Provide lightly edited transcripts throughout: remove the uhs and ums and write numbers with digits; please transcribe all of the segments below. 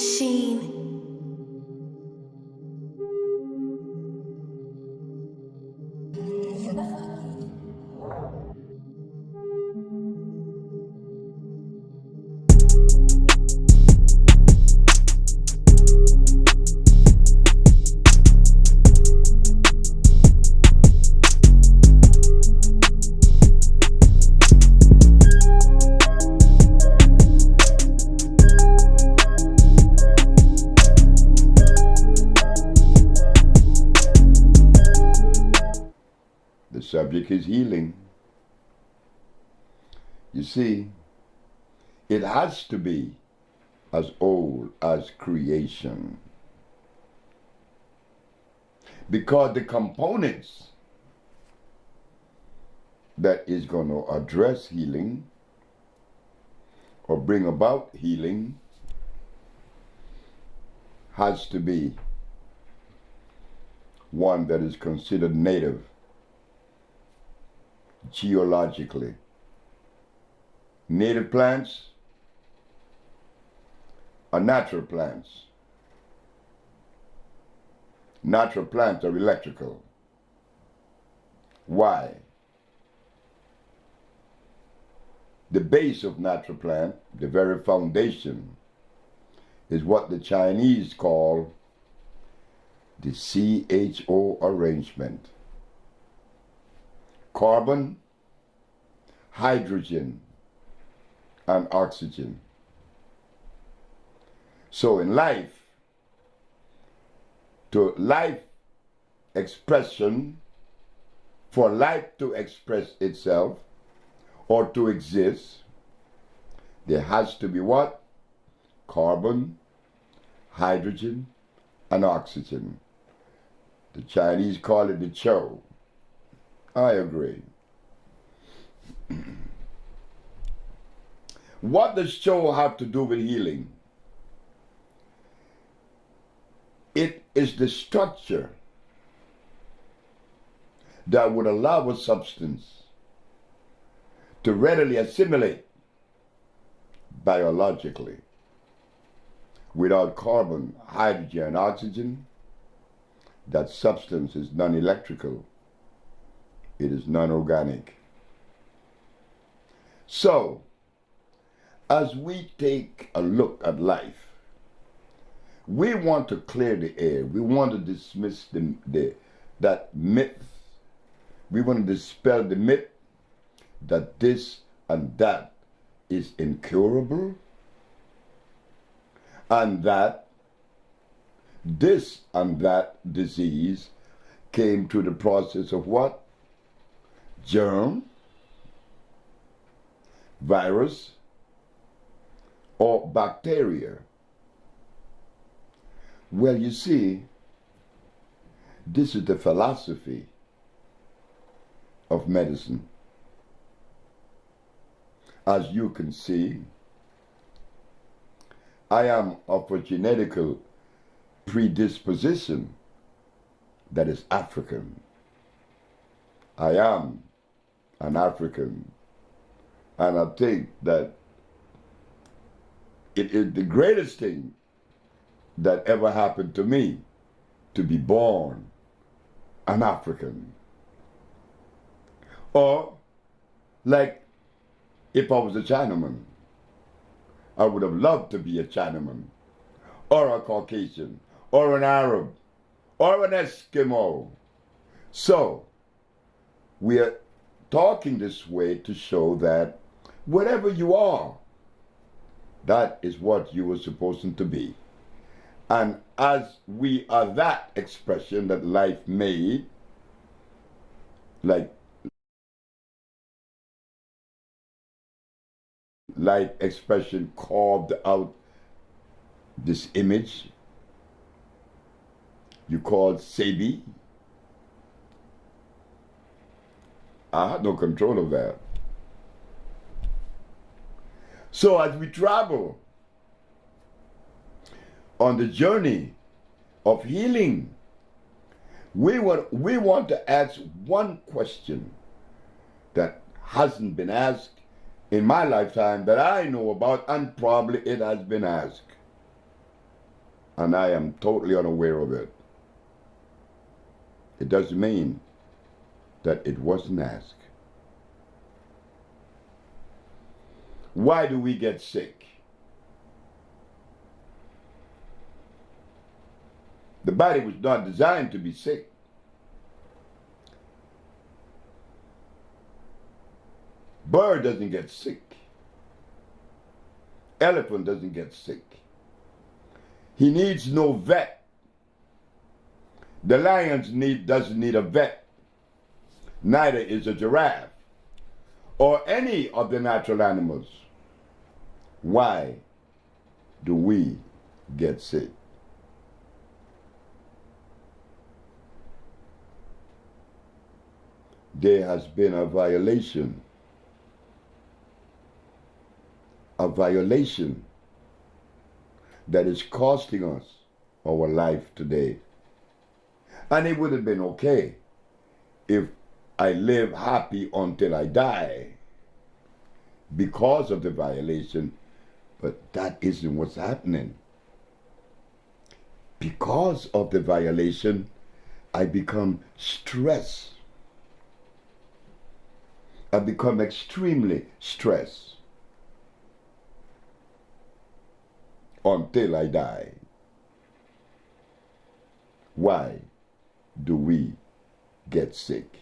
machine. The subject is healing. You see, it has to be as old as creation. Because the components that is going to address healing or bring about healing has to be one that is considered native geologically. Native plants are natural plants. Natural plants are electrical. Why? The base of natural plant, the very foundation, is what the Chinese call the CHO arrangement. Carbon, hydrogen, and oxygen. So in life, to life expression, for life to express itself or to exist, there has to be what? Carbon, hydrogen, and oxygen. The Chinese call it the Cho. I agree. What does Cho have to do with healing? It is the structure that would allow a substance to readily assimilate biologically. Without carbon, hydrogen, and oxygen, that substance is non-electrical. It is non-organic. So, as we take a look at life, we want to clear the air. We want to dismiss that myth. We want to dispel the myth that this and that is incurable, and that this and that disease came through the process of what? Germ, virus, or bacteria. Well, you see, this is the philosophy of medicine. As you can see, I am of a genetical predisposition that is African. I am an African, and I think that it is the greatest thing that ever happened to me to be born an African. Or, like, if I was a Chinaman, I would have loved to be a Chinaman, or a Caucasian, or an Arab, or an Eskimo. So, we are talking this way to show that whatever you are, that is what you were supposed to be. And as we are that expression that life made, like life expression carved out this image you call Sebi. I had no control of that. So as we travel on the journey of healing, we want to ask one question that hasn't been asked in my lifetime that I know about, and probably it has been asked. and I am totally unaware of it, it doesn't mean that it wasn't asked. Why do we get sick? The body was not designed to be sick. Bird doesn't get sick. Elephant doesn't get sick. He needs no vet. The lion doesn't need a vet. Neither is a giraffe or any of the natural animals. Why do we get sick? There has been a violation that is costing us our life today. And it would have been okay if I live happy until I die because of the violation, but that isn't what's happening. Because of the violation, I become stressed. I become extremely stressed until I die. Why do we get sick?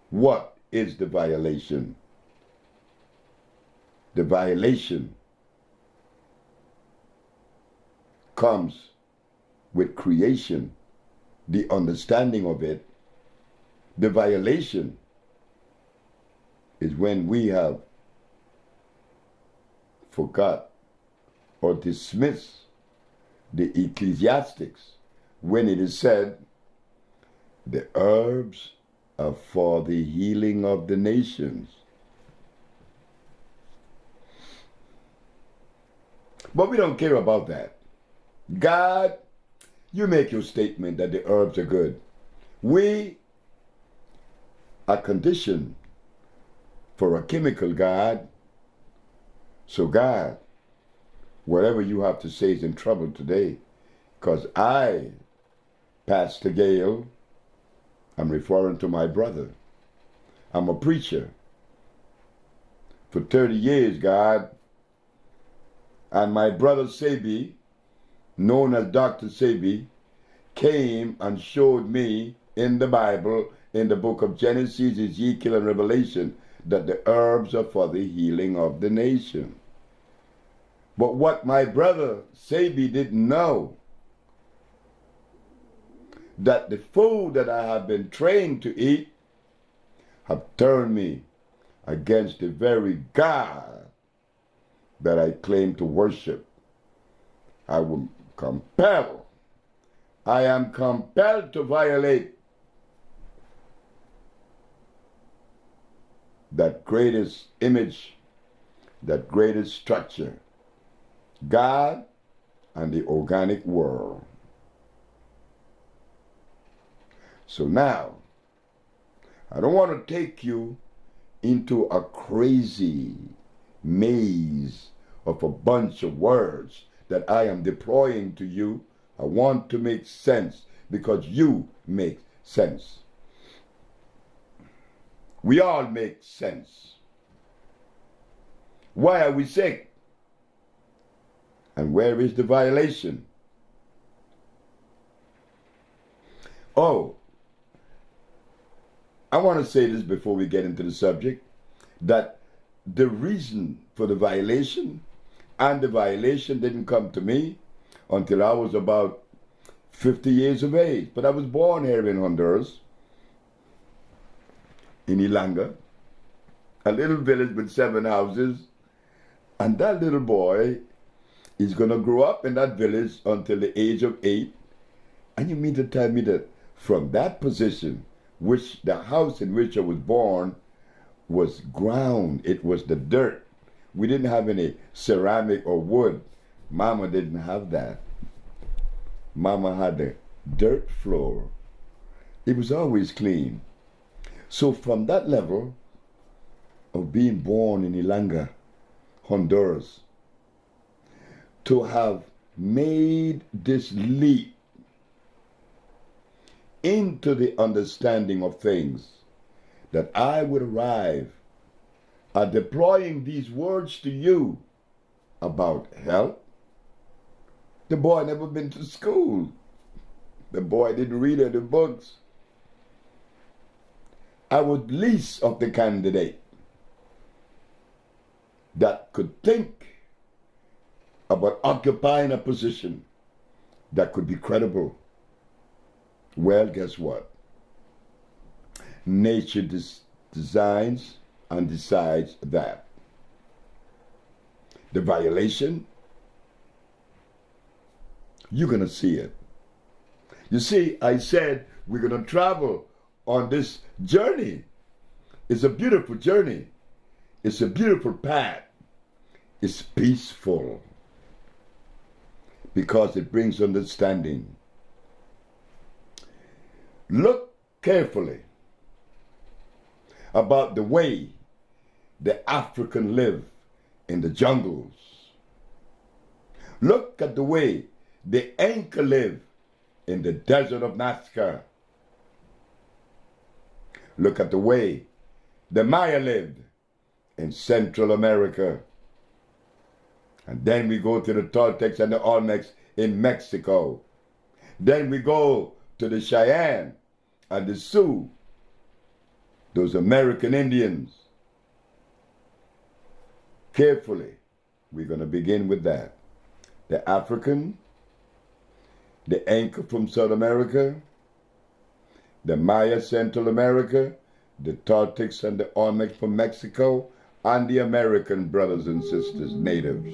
What is the violation? The violation comes with creation, the understanding of it. The violation is when we have forgot or dismissed the ecclesiastics when it is said, the herbs are for the healing of the nations. But we don't care about that. God, you make your statement that the herbs are good. We are conditioned for a chemical, God. So God, whatever you have to say is in trouble today, because I, Pastor Gale, I'm referring to my brother. I'm a preacher for 30 years, God. And my brother Sebi, known as Dr. Sebi, came and showed me in the Bible, in the book of Genesis, Ezekiel, and Revelation, that the herbs are for the healing of the nation. But what my brother Sebi didn't know, that the food that I have been trained to eat have turned me against the very God that I claim to worship. I am compelled to violate that greatest image, that greatest structure, God and the organic world. So now, I don't want to take you into a crazy maze of a bunch of words that I am deploying to you. I want to make sense because you make sense. We all make sense. Why are we sick? And where is the violation? Oh, I want to say this before we get into the subject, that the reason for the violation, and the violation didn't come to me until I was about 50 years of age. But I was born here in Honduras, in Ilanga, a little village with 7 houses. And that little boy is going to grow up in that village until the age of 8. And you mean to tell me that from that position, which the house in which I was born was ground, it was the dirt. We didn't have any ceramic or wood. Mama didn't have that. Mama had the dirt floor. It was always clean. So from that level of being born in Ilanga, Honduras, to have made this leap into the understanding of things, that I would arrive at deploying these words to you about health. The boy never been to school. The boy didn't read any books. I was least of the candidate that could think about occupying a position that could be credible. Well, guess what? Nature designs and decides that. The violation, you're going to see it. You see, I said we're going to travel on this journey. It's a beautiful journey. It's a beautiful path. It's peaceful because it brings understanding. Look carefully about the way the African live in the jungles. Look at the way the Inca live in the desert of Nazca. Look at the way the Maya lived in Central America. And then we go to the Toltecs and the Olmecs in Mexico. Then we go to the Cheyenne and the Sioux, those American Indians. Carefully, we're going to begin with that. The African, the Inca from South America, the Maya Central America, the Toltecs and the Olmecs from Mexico, and the American brothers and sisters, natives.